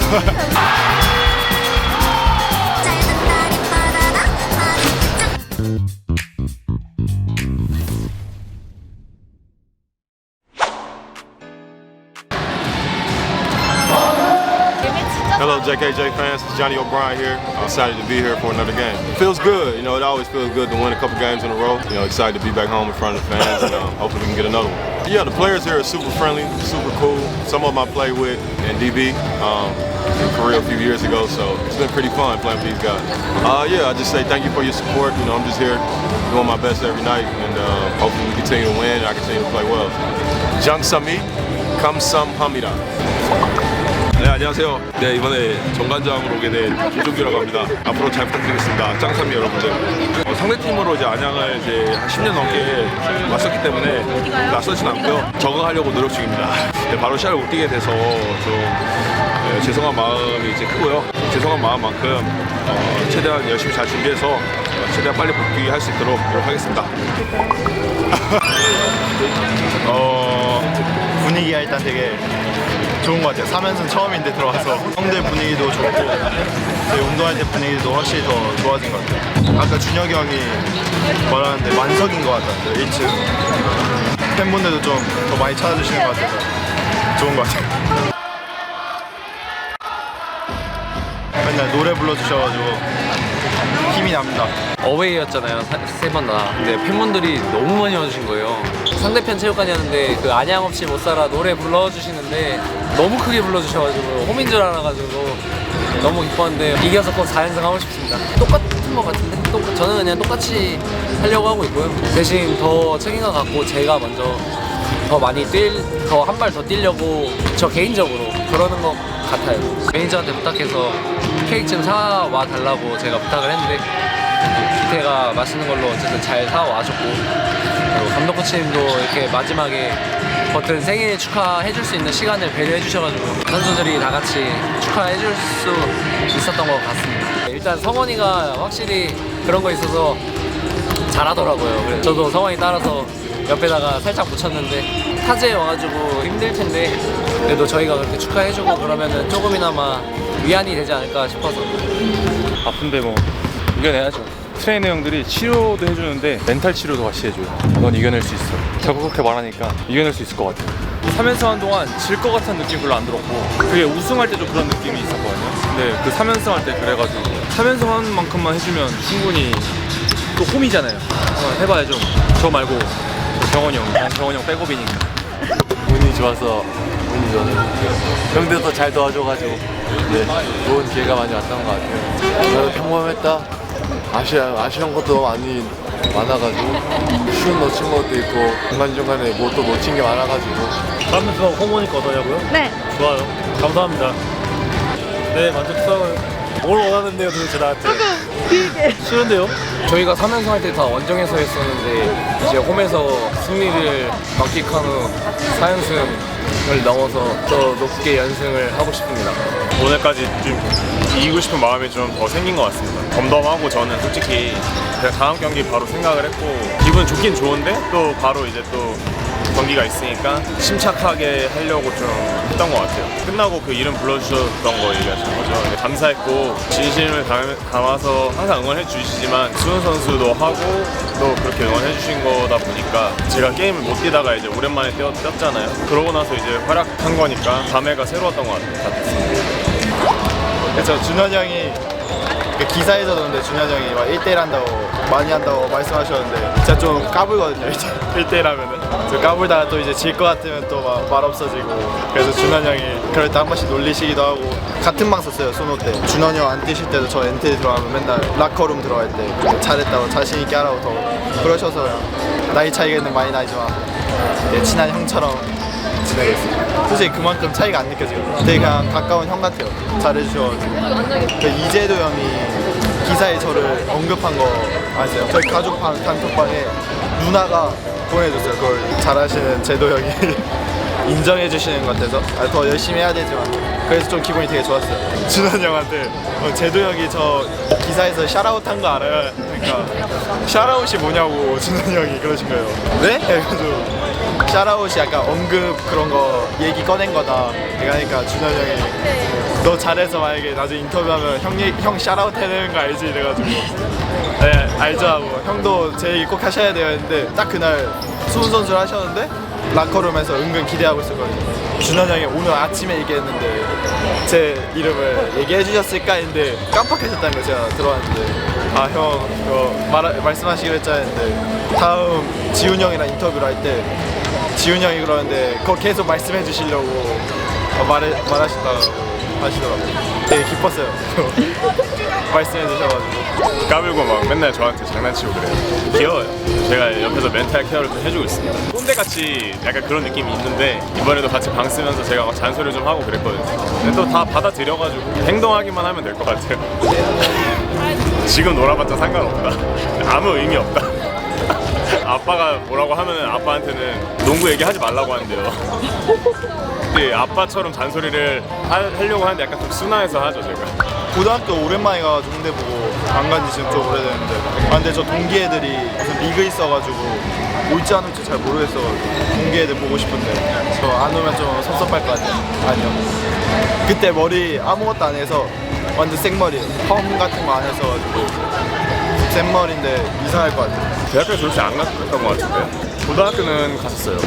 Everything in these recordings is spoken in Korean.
Hello, JKJ fans. It's Johnny O'Brien here. I'm excited to be here for another game. It feels good. You know, it always feels good to win a couple games in a row. You know, excited to be back home in front of the fans, and hopefully we can get another one. Yeah, the players here are super friendly, super cool. Some of them I played with in DB in Korea a few years ago, so it's been pretty fun playing with these guys. Yeah, I just say thank you for your support. You know, I'm just here doing my best every night, and hopefully we continue to win and I continue to play well. Jangsamit, 감사합니다. 네, 안녕하세요. 네, 이번에 정관장으로 오게 된 김종규라고 합니다. 앞으로 잘 부탁드리겠습니다. 짱삼이 여러분들. 상대팀으로 이제 안양을 이제 한 10년 넘게 왔었기 때문에 낯설진 않고요. 적응하려고 노력 중입니다. 네, 바로 시합을 못 뛰게 돼서 좀 죄송한 마음이 이제 크고요. 죄송한 마음만큼 최대한 열심히 잘 준비해서 최대한 빨리 복귀할 수 있도록 노력하겠습니다. 분위기가 일단 되게 좋은 것 같아요. 3연승 처음인데 들어와서 형들 분위기도 좋고 저희 운동할 때 분위기도 확실히 더 좋아진 것 같아요. 아까 준혁이 형이 말하는데 만석인 것 같았어요. 1층 팬분들도 좀 더 많이 찾아주시는 것 같아서 좋은 것 같아요. 맨날 노래 불러주셔가지고 힘이 납니다. 어웨이였잖아요, 세 번 다. 근데 팬분들이 너무 많이 와주신 거예요. 상대편 체육관이었는데 그 안양 없이 못 살아 노래 불러주시는데 너무 크게 불러주셔가지고 홈인 줄 알아가지고 너무 기뻤는데 이겨서 꼭 4연승 하고 싶습니다. 똑같은 것 같은데? 저는 그냥 똑같이 하려고 하고 있고요. 대신 더 책임감 갖고 제가 먼저 더 많이 더 한 발 더 뛰려고 저 개인적으로 그러는 것 같아요. 매니저한테 부탁해서 케이크 좀 사와 달라고 제가 부탁을 했는데 기태가 맛있는 걸로 어쨌든 잘 사와줬고, 그리고 감독 코치님도 이렇게 마지막에 버튼 생일 축하해줄 수 있는 시간을 배려해 주셔가지고 선수들이 다 같이 축하해줄 수 있었던 것 같습니다. 일단 성원이가 확실히 그런 거 있어서 잘하더라고요. 그래서 저도 성원이 따라서 옆에다가 살짝 붙였는데 타지에 와가지고 힘들 텐데 그래도 저희가 그렇게 축하해주고 그러면은 조금이나마 위안이 되지 않을까 싶어서. 아픈데 뭐 이겨내야죠. 트레이너 형들이 치료도 해주는데 멘탈 치료도 같이 해줘요. 넌 이겨낼 수 있어. 자꾸 그렇게 말하니까 이겨낼 수 있을 것 같아요. 3연승 한 동안 질 것 같은 느낌 별로 안 들었고, 그게 우승할 때도 그런 느낌이 있었거든요. 근데 그 3연승 할 때 그래가지고 3연승 하는 만큼만 해주면 충분히 또 홈이잖아요. 한번 해봐야죠. 저 말고 경원이 형. 난 경원이 형 백업이니까. 운이 좋아서 운이 좋아서 형들도 잘 도와줘가지고 좋은 기회가 많이 왔던 것 같아요. 저는 평범했다. 아쉬운 것도 많이 많아가지고 슛 놓친 것도 있고 중간중간에 뭐 또 놓친 게 많아가지고. 다음 수업 홈오니까 어떠냐고요? 네. 좋아요. 감사합니다. 네, 만족스러워요. 뭘 원하는데요, 도대체 나한테? 조금 길게. 싫은데요? 저희가 3연승 할 때 다 원정에서 했었는데 이제 홈에서 승리를 만끽한 후 4연승을 넘어서 더 높게 연승을 하고 싶습니다. 오늘까지 좀 이기고 싶은 마음이 좀 더 생긴 것 같습니다. 덤덤하고 저는 솔직히 그냥 다음 경기 바로 생각을 했고, 기분 좋긴 좋은데 또 바로 이제 또 경기가 있으니까 침착하게 하려고 좀 했던 것 같아요. 끝나고 그 이름 불러주셨던 거 얘기하시는 거죠. 감사했고 진심을 담아서 항상 응원해 주시지만 수훈 선수도 하고 또 그렇게 응원해 주신 거다 보니까 제가 게임을 못 뛰다가 이제 오랜만에 뛰었잖아요. 그러고 나서 이제 활약한 거니까 감회가 새로웠던 것 같습니다. 그래서 준현 형이 기사에서도 근데 준현 형이 막 1대1 한다고 많이 한다고 말씀하셨는데 진짜 좀 까불거든요. 이제 1대1 하면은 저 까불다가 또 이제 질 것 같으면 또 막 말 없어지고, 그래서 준현 형이 그럴 때 한 번씩 놀리시기도 하고. 같은 방 썼어요, 손호 때. 준현 형 안 뛰실 때도 저 엔트리 들어가면 맨날 라커룸 들어갈 때 잘했다고 자신 있게 하라고 더 그러셔서 나이 차이는 많이 나지만 친한 형처럼 지내겠습니다. 솔직히 그만큼 차이가 안 느껴지거든요. 되게 그냥 가까운 형 같아요. 잘해주셔가지고. 이재도 형이 기사에 저를 언급한 거 아세요? 저희 가족 단톡방에 누나가 보내줬어요. 그걸 잘하시는 제도 형이 인정해주시는 것 같아서 더 열심히 해야 되지만 그래서 좀 기분이 되게 좋았어요. 준원 형한테 제도 형이 저 기사에서 샤라웃 한 거 알아요? 그러니까 샤라웃이 뭐냐고 준원 형이 그러신 거예요. 네? 그래가지고 샤라웃이 약간 언급 그런 거 얘기 꺼낸 거다. 그러니까 준현 형이 너 잘해서 만약에 나중에 인터뷰하면 형 샤라웃 해야 되는 거 알지? 이래가지고 네 알죠 하고 형도 제 얘기 꼭 하셔야 돼요 했는데 딱 그날 수훈 선수를 하셨는데 라커룸에서 은근 기대하고 있었거든요. 준현 형이 오늘 아침에 얘기했는데 제 이름을 얘기해 주셨을까 했는데 깜빡하셨다는 거 제가 들어왔는데 아 형 말씀하시기로 했잖아요 했는데 다음 지훈 형이랑 인터뷰를 할 때 지훈 형이 그러는데 그거 계속 말씀해 주시려고 말하신다고 하시더라고요. 되게 기뻤어요. 말씀해 주셔가지고 까불고 막 맨날 저한테 장난치고 그래요. 귀여워요. 제가 옆에서 멘탈 케어를 좀 해주고 있습니다. 꼰대같이 약간 그런 느낌이 있는데 이번에도 같이 방 쓰면서 제가 막 잔소리 좀 하고 그랬거든요. 근데 또 다 받아들여가지고 행동하기만 하면 될 것 같아요. 지금 놀아봤자 상관없다. 아무 의미 없다. 아빠가 뭐라고 하면은 아빠한테는 농구 얘기하지 말라고 하는데요. 근데 아빠처럼 잔소리를 하려고 하는데 약간 좀 순화해서 하죠 제가. 고등학교 오랜만에 가가지고 홍대 보고 안 간 지 지금 좀 오래됐는데 아 근데 저 동기 애들이 무슨 리그 있어가지고 올지 안 올지 잘 모르겠어가지고 동기 애들 보고 싶은데 저 안 오면 좀 섭섭할 것 같아요. 아니요. 그때 머리 아무것도 안 해서 완전 생머리 펌 같은 거 안 했어가지고 생머리인데 이상할 것 같아요. 대학교 졸업식 안 갔던 것 같은데 고등학교는 갔었어요.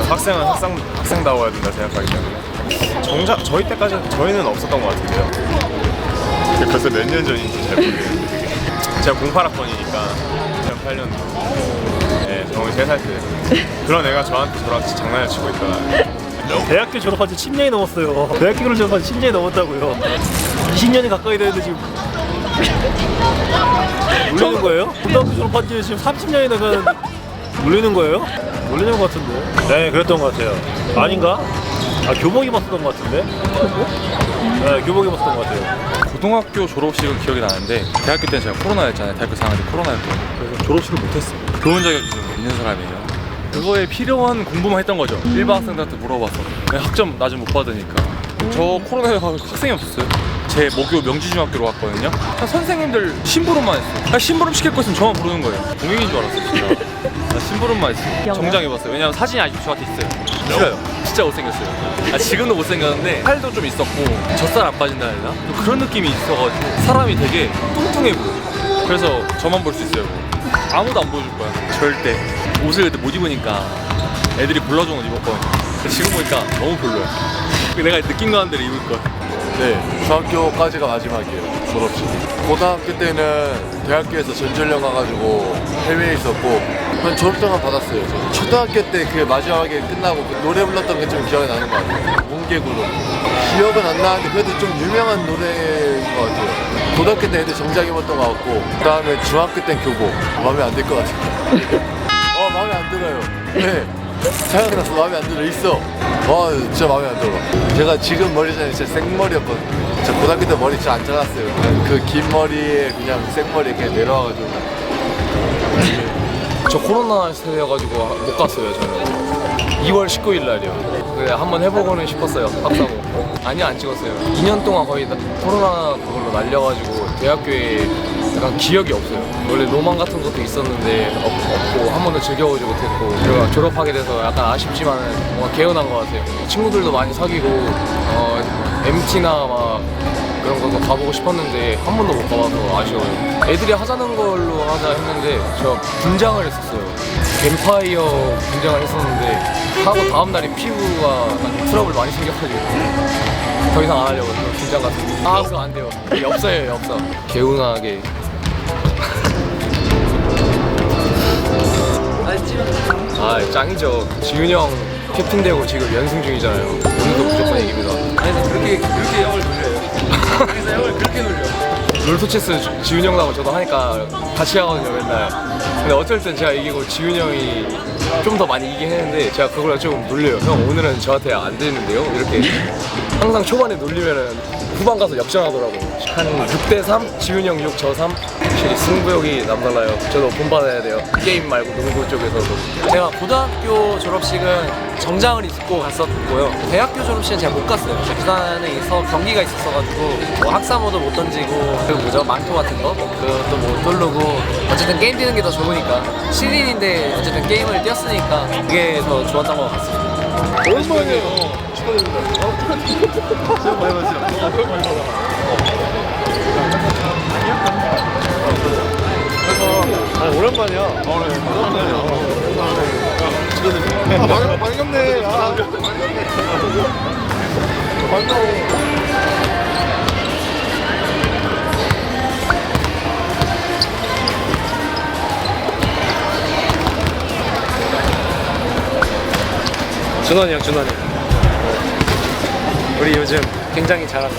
학생은 학생다워야 된다 생각하기 때문에 정작 저희 때까지는 저희는 없었던 것 같은데요. 벌써 몇 년 전인지 잘 모르겠는데 제가 08학번이니까 2008년 네, 정말 3살 때 그런 애가 저한테 장난을 치고 있다가 대학교 졸업한 지 10년이 넘었어요. 대학교를 졸업한 지 10년이 넘었다고요. 20년이 가까이 되는데 지금 놀리는 거예요? 고등학교 졸업한 지 지금 30년이 되면 놀리는 거예요? 놀리는 것 같은데. 네, 그랬던 것 같아요. 아닌가? 아, 교복 입었던 것 같은데? 네, 교복 입었던 것 같아요. 고등학교 졸업식은 기억이 나는데 대학교 때는 제가 코로나였잖아요. 대학교 4학년 때 코로나였거든요. 그래서 졸업식을 못했어요. 교원 자격이 좀 있는 사람이에요. 그거에 필요한 공부만 했던 거죠. 일반 학생들한테 물어봐서 학점 낮은 못 받으니까. 저 코로나에 학생이 없었어요. 제 모교 명지중학교로 갔거든요. 선생님들 심부름만 했어요. 심부름 시킬 거 있으면 저만 부르는 거예요. 공익인 줄 알았어요 진짜. 심부름만 했어요. 정장 입었어요. 왜냐면 사진이 아직도 저한테 있어요. 싫어요. 진짜 못생겼어요. 지금도 못생겼는데 살도 좀 있었고 젖살 안 빠진다 해야 되나? 그런 느낌이 있어가지고 사람이 되게 뚱뚱해 보여요. 그래서 저만 볼 수 있어요. 아무도 안 보여줄 거야. 절대. 옷을 못 입으니까 애들이 골라준 옷 입었거든요. 지금 보니까 너무 별로야. 내가 느낀 거 한 대로 입을 거야. 네, 중학교까지가 마지막이에요. 졸업식. 고등학교 때는 대학교에서 전전령 가가지고 해외에 있었고 한 졸업장만 받았어요. 저. 초등학교 때 그 마지막에 끝나고 그 노래 불렀던 게 좀 기억이 나는 것 같아요. 뭉게구름. 기억은 안 나는데 그래도 좀 유명한 노래인 것 같아요. 고등학교 때 애들 정장 입었던 것 같고 그 다음에 중학교 때 교복. 마음에 안 들 것 같아요. 마음에 안 들어요. 네. 생각나서 마음에 안 들어 있어. 진짜 마음에 안 들어. 제가 지금 머리는 진짜 생머리였거든요. 저 고등학교 때 머리 진짜 안 잘랐어요. 그냥 그 긴 머리에 그냥 생머리 이렇게 내려와가지고. 저 코로나 세대여가지고 못 갔어요. 저는 2월 19일 날이요. 그래 한번 해보고는 싶었어요. 합사고. 아니요, 안 찍었어요. 2년 동안 거의 코로나 그걸로 날려가지고 대학교에 약간 기억이 없어요. 원래 로망 같은 것도 있었는데 없고 한 번도 즐겨보지 못했고 그리고 졸업하게 돼서 약간 아쉽지만 뭔가 개운한 것 같아요. 친구들도 많이 사귀고 MT나 막 그런 것도 가보고 싶었는데 한 번도 못 가봐서 아쉬워요. 애들이 하자는 걸로 하자 했는데 저 분장을 했었어요. 뱀파이어 분장을 했었는데 하고 다음 날에 피부가 트러블 많이 생겨가지고 더 이상 안 하려고 해요. 분장 같은 거. 그거 안 돼요. 엽서예요, 엽서. 개운하게. 짱이죠. 지훈이 형 캡틴 되고 지금 연승 중이잖아요. 오늘도 무조건 이깁니다. 아니 그렇게 형을 놀려요. 그래서 형을 그렇게 놀려. 롤토체스 지훈이 형하고 저도 하니까 같이 하거든요 맨날. 근데 어쩔 땐 제가 이기고 지훈이 형이 좀 더 많이 이기긴 했는데 제가 그걸 좀 놀려요. 형 오늘은 저한테 안 되는데요? 이렇게 항상 초반에 놀리면은 후반 가서 역전하더라고. 한 6대3? 지훈이 형 6, 저 3? 확실히 승부욕이 남달라요. 저도 본받아야 돼요. 게임 말고 농구 쪽에서도. 제가 고등학교 졸업식은 정장을 입고 갔었고요. 대학교 졸업식은 제가 못 갔어요. 부산에서 경기가 있었어가지고 뭐 학사모도 못 던지고 그 뭐죠 망토 같은 거 그것도 못 돌르고 어쨌든 게임 뛰는 게 더 좋으니까 신인인데 어쨌든 게임을 뛰었으니까 그게 더 좋았던 것 같습니다. 오랜만이야. 반갑네. 준원이 형, 준원이. 우리 요즘 굉장히 잘하는.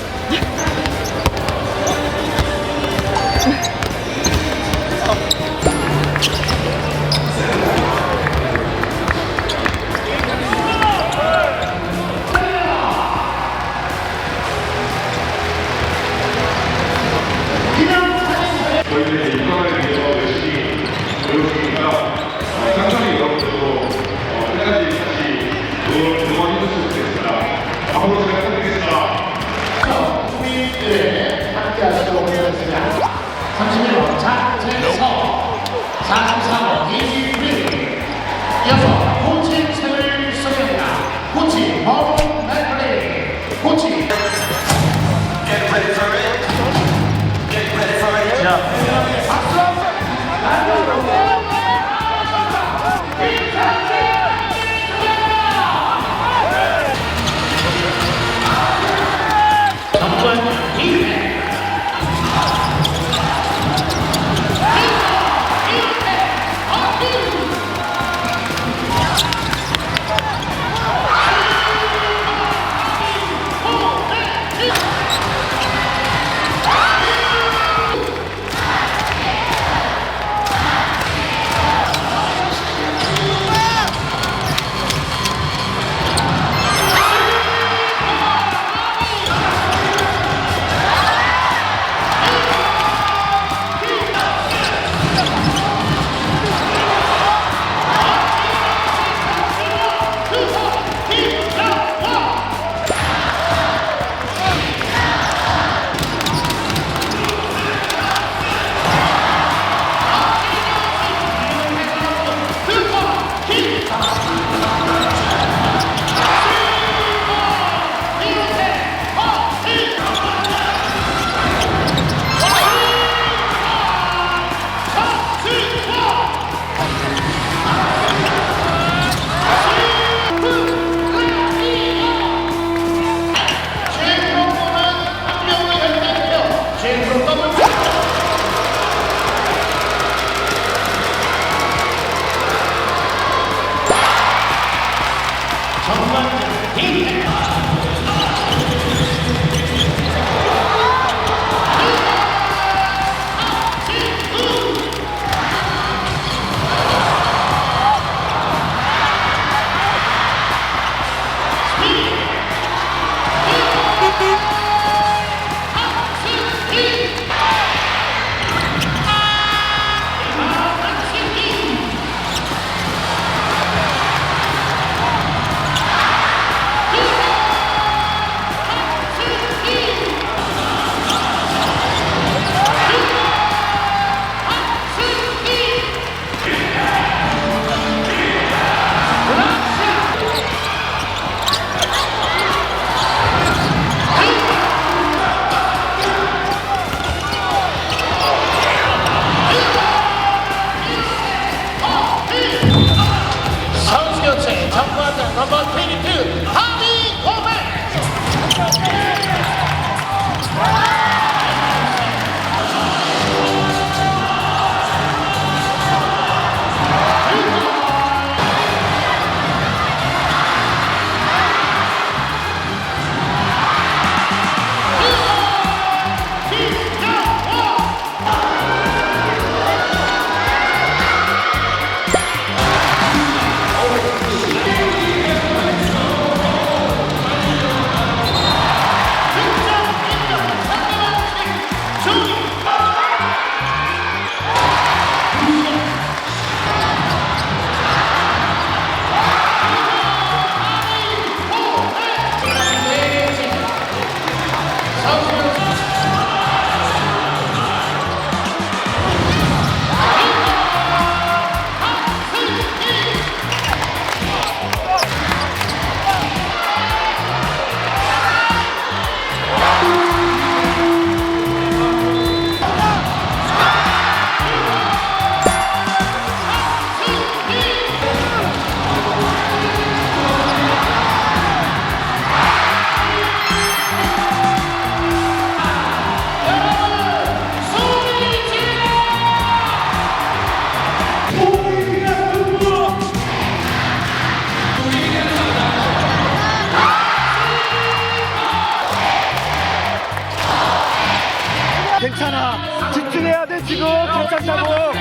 괜찮아. 집중해야 돼 지금. 괜찮다고.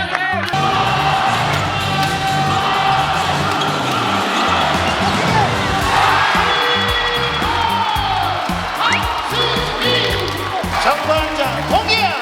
정관장 공이야.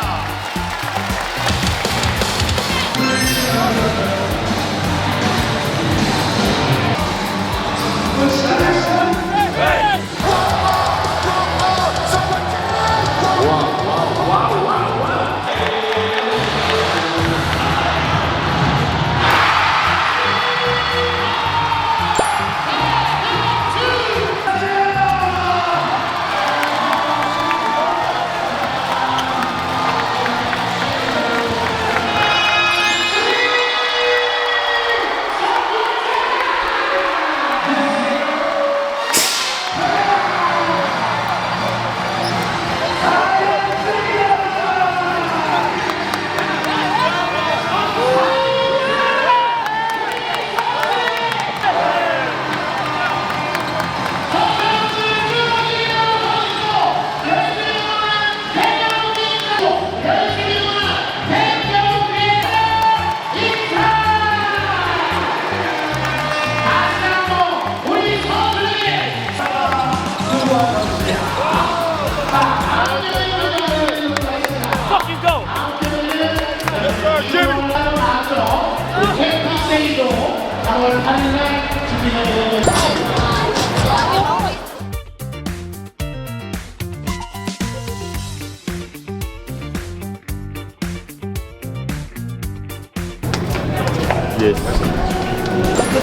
Yes.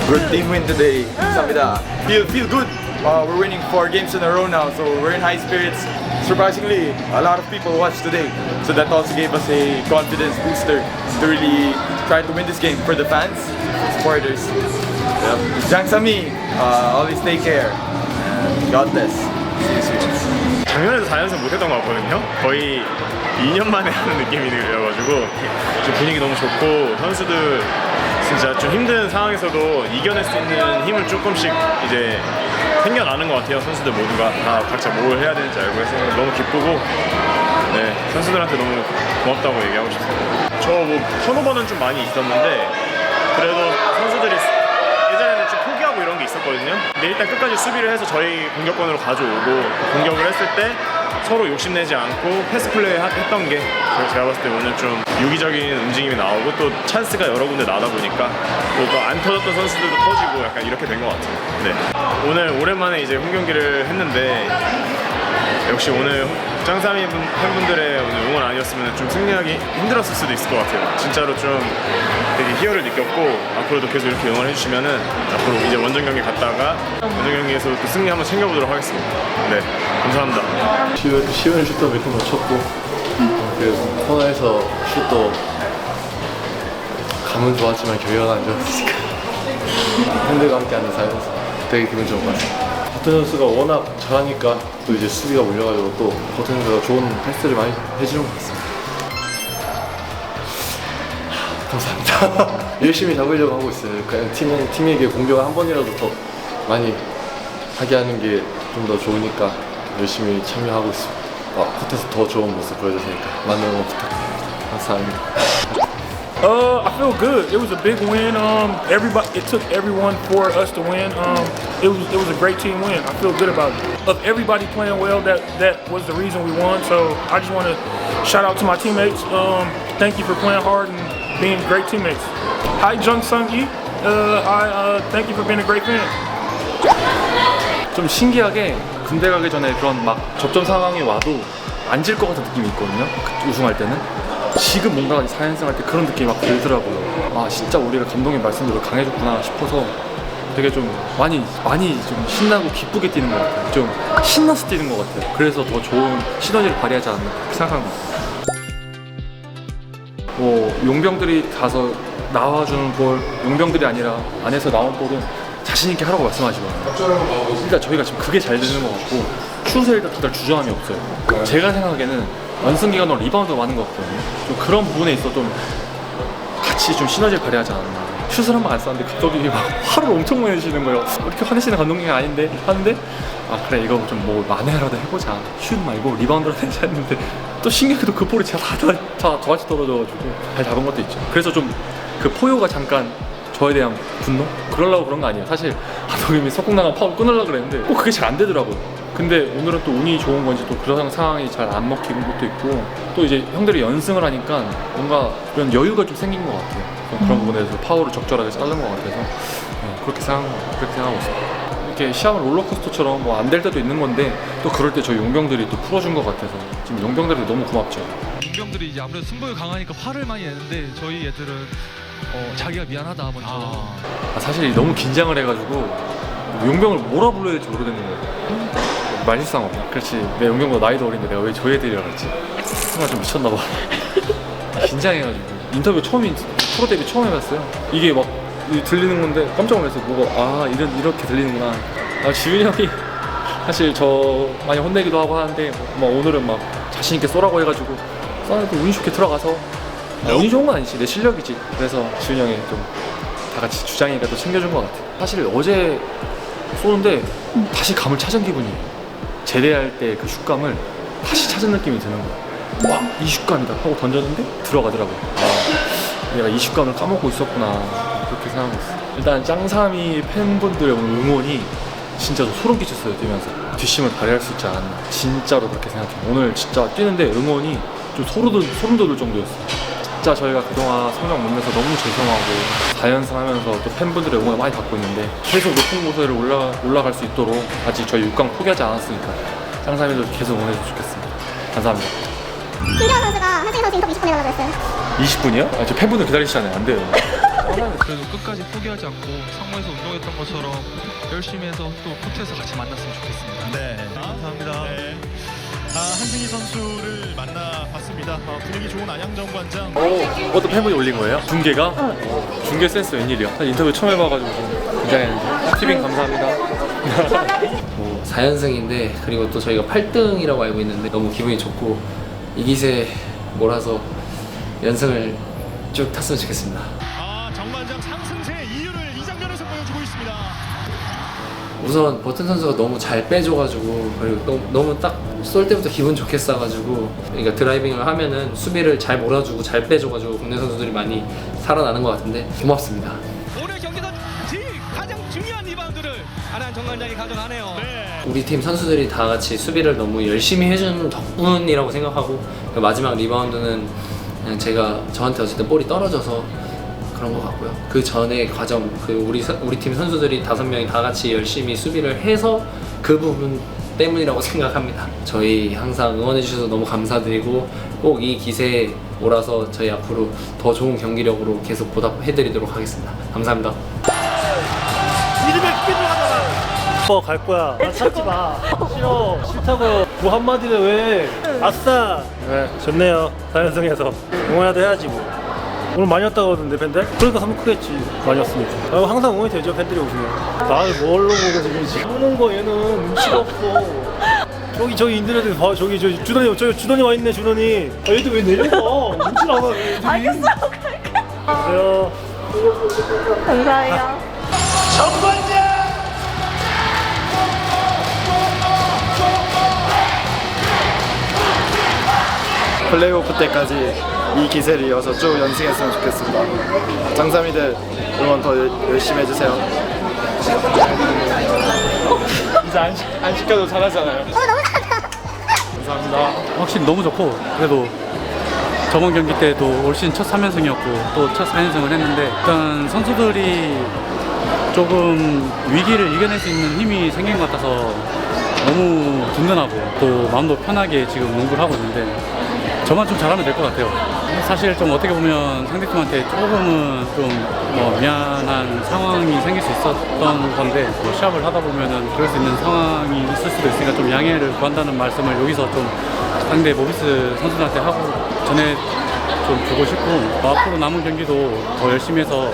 Good team win today. Samida. Feel good. We're winning 4 games in a row now, so we're in high spirits. Surprisingly, a lot of people watched today, so that also gave us a confidence booster to really try to win this game for the fans, supporters. Jang Sami, always take care. God bless. See you soon. 작년에도 4연승 못했던 것 같거든요. 거의 2년 만에 하는 느낌이어가지고 좀 분위기 너무 좋고 선수들 진짜 좀 힘든 상황에서도 이겨낼 수 있는 힘을 조금씩 이제 생겨나는 것 같아요. 선수들 모두가 다 각자 뭘 해야 되는지 알고 해서 너무 기쁘고 네, 선수들한테 너무 고맙다고 얘기하고 싶습니다. 저 뭐 턴오버는 좀 많이 있었는데 그래도 선수들이 예전에는 좀 포기하고 이런 게 있었거든요. 근데 일단 끝까지 수비를 해서 저희 공격권으로 가져오고 공격을 했을 때 서로 욕심내지 않고 패스 플레이 했던 게 제가 봤을 때 오늘 좀 유기적인 움직임이 나오고 또 찬스가 여러 군데 나다 보니까 또 안 터졌던 선수들도 터지고 약간 이렇게 된 것 같아요. 네. 오늘 오랜만에 이제 홈 경기를 했는데 역시 오늘 짱삼이 팬분들의 오늘 응원 아니었으면 좀 승리하기 힘들었을 수도 있을 것 같아요. 진짜로 좀 되게 희열을 느꼈고 앞으로도 계속 이렇게 응원해 주시면은 앞으로 이제 원정 경기 갔다가 원정 경기에서 또 승리 한번 챙겨보도록 하겠습니다. 네, 감사합니다. 쉬운 슛도 몇 번 쳤고 그 코너에서 슛도 감은 좋았지만 결과가 안 좋았으니까 팬들과 함께 앉아서 살면서 되게 기분 좋은 것 같아요. 버튼 선수가 워낙 잘하니까 또 이제 수비가 몰려가지고 또 버튼 선수가 좋은 패스를 많이 해주는 것 같습니다. 감사합니다. 열심히 잡으려고 하고 있어요. 그냥 팀에게 공격을 한 번이라도 더 많이 하게 하는 게 좀 더 좋으니까 열심히 참여하고 있습니다. 코트에서 더 좋은 모습 보여줄 테니까 많은 응원 부탁드립니다. 감사합니다. I feel good. It was a big win. It took everyone for us to win. It was a great team win. I feel good about it. Of everybody playing well, that was the reason we won. So I just want to shout out to my teammates. Thank you for playing hard and being great teammates. Hi, Jung Sung Yi. I thank you for being a great fan. 좀 신기하게 군대 가기 전에 그런 막 접전 상황이 와도 안 질 것 같은 느낌이 있거든요. 우승할 때는. 지금 뭔가 4연승 할 때 그런 느낌이 막 들더라고요. 아 진짜 우리가 감독님 말씀대로 강해졌구나 싶어서 되게 좀 많이 좀 신나고 기쁘게 뛰는 것 같아요. 좀 신나서 뛰는 것 같아요. 그래서 더 좋은 시너지를 발휘하지 않나 그렇게 생각하는 것 같아요. 뭐 용병들이 가서 나와주는 볼, 용병들이 아니라 안에서 나온 볼은 자신 있게 하라고 말씀하시거든요. 일단 저희가 지금 그게 잘 되는 것 같고 슛에 일단 그달 주저함이 없어요. 제가 생각하기에는 연승 기간으로 리바운드가 많은 것 같거든요. 좀 그런 부분에 있어 좀 같이 좀 시너지를 발휘하지 않았나. 슛을 한 번 안 쐈는데 감독님이 막 화를 엄청 많이 내시는 거예요. 이렇게 화내시는 감독님이 아닌데 하는데 아 그래 이거 좀 뭐 만회라도 해보자. 슛 말고 리바운드라도 해자 했는데 또 신기하게도 그 볼이 제가 다 저같이 떨어져가지고 잘 잡은 것도 있죠. 그래서 좀 그 포효가 잠깐 저에 대한 분노? 그러려고 그런 거 아니에요. 사실 감독님이 석공나간 파울 끊으려고 그랬는데 꼭 그게 잘 안 되더라고요. 근데 오늘은 또 운이 좋은 건지 또 그런 상황이 잘 안 먹히는 것도 있고 또 이제 형들이 연승을 하니까 뭔가 그런 여유가 좀 생긴 것 같아요. 그런 부분에서 파울을 적절하게 자른 것 같아서 그렇게 생각하고 있습니다. 이렇게 시합은 롤러코스터처럼 뭐 안 될 때도 있는 건데 또 그럴 때 저희 용병들이 또 풀어준 것 같아서 지금 용병들이 너무 고맙죠. 용병들이 이제 아무래도 승부에 강하니까 화를 많이 내는데 저희 애들은 자기가 미안하다 먼저. 사실 너무 긴장을 해가지고 용병을 뭐라 불러야 될지 모르겠는 거예요. 말실상업. 그렇지. 내 용병보다 나이도 어린데 내가 왜 저 애들이라 그랬지? 정말 좀 미쳤나 봐. 긴장해가지고 인터뷰 프로 데뷔 처음 해봤어요. 이게 막 들리는 건데 깜짝 놀랐어요. 뭐가 이렇게 들리는구나. 지훈이 형이 사실 저 많이 혼내기도 하고 하는데 막 오늘은 막 자신 있게 쏘라고 해가지고 쏘는데 운이 좋게 들어가서 운이 좋은 건 아니지 내 실력이지. 그래서 지훈이 형이 좀 다 같이 주장이니까 또 챙겨준 것 같아요. 사실 어제 쏘는데 다시 감을 찾은 기분이에요. 제대할 때 그 슛감을 다시 찾은 느낌이 드는 거예요. 와, 이 슛감이다 하고 던졌는데 들어가더라고요. 내가 이 슛감을 까먹고 있었구나 그렇게 생각하고 있어요. 일단 짱삼이 팬분들의 응원이 진짜 소름 끼쳤어요. 뛰면서 뒷심을 발휘할 수 있지 않았나 진짜로 그렇게 생각해요. 오늘 진짜 뛰는데 응원이 좀 소름 돋을 정도였어요. 진짜 저희가 그동안 성적 못 내서 너무 죄송하고 4연승 하면서 또 팬분들의 응원을 많이 받고 있는데 계속 높은 곳에 올라갈 수 있도록 아직 저희 6강 포기하지 않았으니까 짱삼이도 계속 응원해주면 좋겠습니다. 감사합니다. 김기현 선수가 한승희 선수 인터뷰 20분 해달라고 했어요. 20분이요? 저 팬분들 기다리시잖아요. 안 돼요. 그래도 끝까지 포기하지 않고 상무에서 운동했던 것처럼 열심히 해서 또 코트에서 같이 만났으면 좋겠습니다. 네, 감사합니다. 네. 한승희 선수를 만나봤습니다. 분위기 좋은 안양정관장. 어떤 팬분이 올린 거예요? 중계가? 중계 센스 웬일이야? 인터뷰 처음 해봐가지고 좀 긴장했는데. 티빙 감사합니다. 4연승인데 그리고 또 저희가 8등이라고 알고 있는데 너무 기분이 좋고 이 기세에 몰아서 연승을 쭉 탔으면 좋겠습니다. 정관장 상승세의 이유를 이 장면에서 보여주고 있습니다. 우선 버튼 선수가 너무 잘 빼줘가지고 그리고 너무 딱 쏠 때부터 기분 좋게 쏴가지고 그러니까 드라이빙을 하면은 수비를 잘 몰아주고 잘 빼줘가지고 국내 선수들이 많이 살아나는 것 같은데 고맙습니다. 오늘 경기에서 가장 중요한 리바운드를 안양 정관장이 가져가네요. 우리 팀 선수들이 다 같이 수비를 너무 열심히 해준 덕분이라고 생각하고 그 마지막 리바운드는 그냥 저한테 어쨌든 볼이 떨어져서 그런 것 같고요. 그 전에 과정 우리 팀 선수들이 5명이 다 같이 열심히 수비를 해서 그 부분 때문이라고 생각합니다. 저희 항상 응원해 주셔서 너무 감사드리고 꼭 이 기세에 몰아서 저희 앞으로 더 좋은 경기력으로 계속 보답해드리도록 하겠습니다. 감사합니다. 갈 거야. 나 찾지 마. 싫어. 싫다고. 뭐 한마디를 왜? 아싸. 네, 좋네요. 4연승해서 응원이라도 해야지 뭐. 오늘 많이 왔다고 하던데 팬들? 그러니까 한번 크겠지. 많이 왔으니까. 항상 응원이 되죠 팬들이 오시면. 나를 뭘로 보고 지금 보는 거 얘는 눈치가 없어. 저기 인터넷에 봐. 저기 주던이 와 있네 주던이. 얘들 왜 내려가? 눈치 나와 얘들이. 알겠어. 그래요. 감사해요. 정관장. 플레이오프 때까지 이 기세를 이어서 쭉 연승했으면 좋겠습니다. 짱삼이들 응원 더 열심히 해주세요. 이제 안 시켜도 잘하잖아요. 너무 잘한다. 감사합니다. 확실히 너무 좋고 그래도 저번 경기 때도 올 시즌 첫 3연승이었고 또 첫 4연승을 했는데 일단 선수들이 조금 위기를 이겨낼 수 있는 힘이 생긴 것 같아서 너무 든든하고 또 마음도 편하게 지금 농구를 하고 있는데 저만 좀 잘하면 될 것 같아요. 사실 좀 어떻게 보면 상대팀한테 조금은 좀 뭐 미안한 상황이 생길 수 있었던 건데 뭐 시합을 하다 보면은 그럴 수 있는 상황이 있을 수도 있으니까 좀 양해를 구한다는 말씀을 여기서 좀 상대 모비스 선수들한테 하고 전에 좀 주고 싶고 앞으로 남은 경기도 더 열심히 해서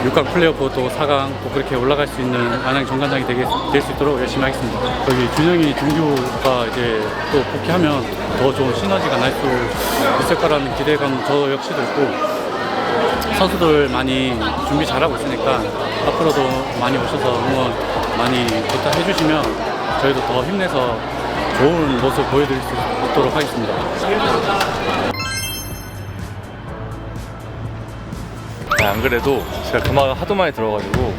6강 플레이오프 또 4강 또 그렇게 올라갈 수 있는 안양 정관장이 될 수 있도록 열심히 하겠습니다. 여기 준영이, 준규가 이제 또 복귀하면 더 좋은 시너지가 날 수 있을 거라는 기대감 저 역시도 있고 선수들 많이 준비 잘하고 있으니까 앞으로도 많이 오셔서 응원 많이 부탁해 주시면 저희도 더 힘내서 좋은 모습 보여드릴 수 있도록 하겠습니다. 안 그래도 제가 그 말을 하도 많이 들어가지고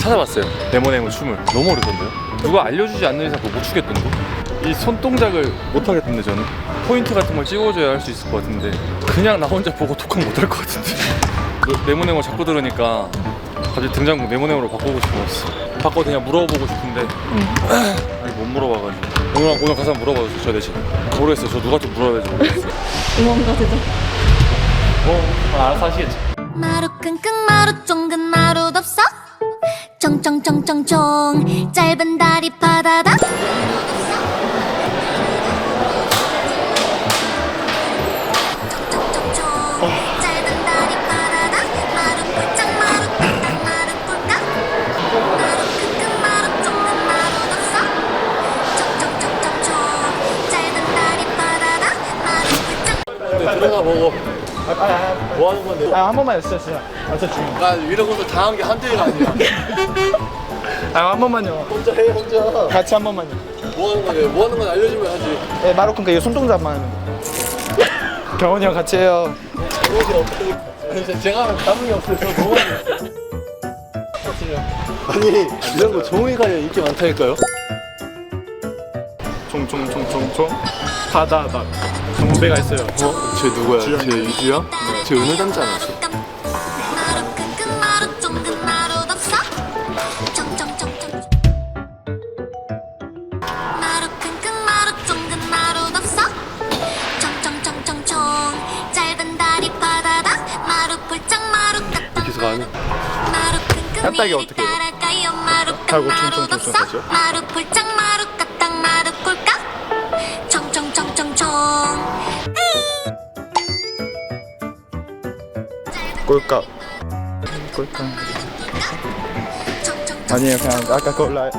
찾아봤어요. 네모네모 춤을. 너무 어렵던데요? 누가 알려주지 않는 이상 그거 못 추겠던데? 이 손동작을 못 하겠던데 저는? 포인트 같은 걸 찍어줘야 할 수 있을 것 같은데 그냥 나 혼자 보고 독학 못 할 것 같은데 네모네모 자꾸 들으니까 갑자기 등장곡 네모네모로 바꾸고 싶었어. 바꿔 그냥 물어보고 싶은데 아니 못 물어봐가지고 오늘 가서 물어봐도 저 대신 모르겠어요. 저 누구한테 물어야 될지 모르겠어요. 응원가 되죠? 알아서 하시겠지. 마루 끙끙 마루 쫑근 마루 덥석 쫑쫑쫑쫑쫑 짧은 다리 바다다 짧은 다리 바다다 마루 꿀짝 마루 꿀딱 마루 꿀깍 마루 끙끙 마루 쫑근 마루 덥석 쫑쫑쫑쫑쫑 짧은 다리 바다다 마루 꿀짝 들어가 보고 뭐 하는 건데? 한 번만 진짜 진짜 중요해. 나 이런 것도 당한 게 한두 개가 아니야. 한 번만요. 혼자 해, 혼자. 같이 한 번만요. 뭐 하는 거예요? 뭐 하는 건 알려주면 하지. 네, 마루콘가 이거 손동작만 하는 거. 경훈이 형 같이 해요. 그러지 어떻게? 아니 제가 하면 감흥이 없어요. 저 너무 아니 이런 거 종이가 인기 많다니까요? 총총총총총 바다다. 정배가 있어요. 쟤 누구야? 쟤 이주야? 네. 쟤 은을 닮지 않았어? 마루 끙끙 마루 쫑근 마루 덥석 쫑쫑쫑쫑 마루 끙끙 마루 쫑근 마루 덥석 쫑쫑쫑쫑쫑 짧은 다리 바다다 마루 꿀짝 마루 까딱 계속 안 해. 마루 끙끙 까딱이 어떻게 해요? 따랄까요 마루 까 하고 마루 총총총총 덥석 하죠? 마루 꿀짝 마루 까딱 마루 꿀깍 쫑쫑쫑쫑쫑 꼴깍. 꼴깍. 아니에요, 그냥 아까 거 올라요.